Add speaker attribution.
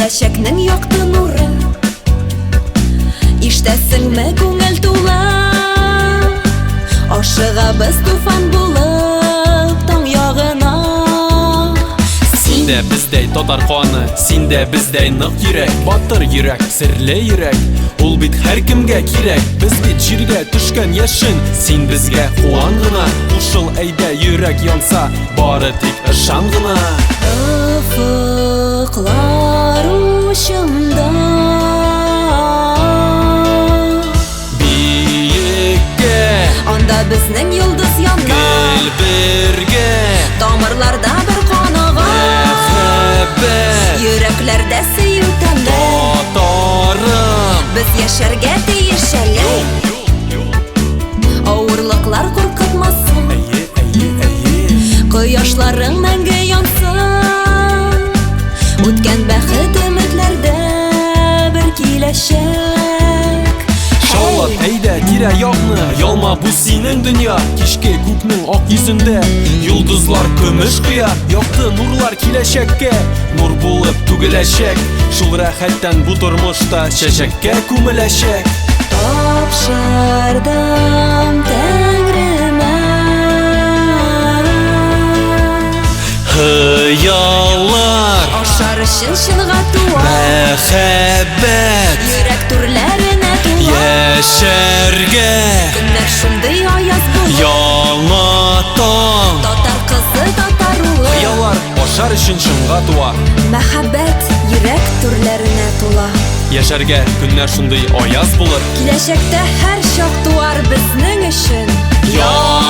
Speaker 1: киләчәкнең якты нуры. Иштәсеңме күңел тулы, ашыгабыз туфан булып таң ягына.
Speaker 2: Синдә бездәй татар каны, синдә бездәй нык йөрәк, батыр йөрәк, серле йөрәк. Ул бит һәр кемгә кирәк. Без бит җиргә төшкән яшен, син безгә куан гына. Ушыл әйдә йөрәк янса, бары тик ышан гына.
Speaker 1: Офыклар учында
Speaker 2: Биеккә
Speaker 1: анда безнең йолдыз янда,
Speaker 2: гел бергә
Speaker 1: тамырларда бер каныга,
Speaker 2: мәхәббәт
Speaker 1: йөрәкләрдә сөю тәмле.
Speaker 2: Татарым
Speaker 1: Без яшәргә тиеш әле, авырлыклар куркытмасын, кояшларың мәңге янсын. Үткән бәхет өметләрдә бер киләчәк.
Speaker 2: Шаулап әйдә тирә якны, ялма бу синең дөнья. Кичке күкнең ак йөзендә йолдызлар көмеш куя. Якты нурлар киләчәккә, нур булып түгеләчәк. Шул рәхәттән бу тормышта чәчәккә күмеләчәк.
Speaker 1: Тапшырдым Тәңремә
Speaker 2: Хыяллар,
Speaker 1: ашар өчен чынга туа,
Speaker 2: мәхәббәт
Speaker 1: йөрәк түрләренә туа.
Speaker 2: яшәргә
Speaker 1: Көннәр шундый аяз булып,
Speaker 2: яңа таң.
Speaker 1: татар кызы, татар улы.
Speaker 2: Хыяллар ашар өчен шыңга туа,
Speaker 1: Мәхәббәт йөрәк түрләренә тула.
Speaker 2: яшәргә көннәр шундый аяз булыр.
Speaker 1: Киләчәктә һәр чак туар безнең өчен
Speaker 2: Яңа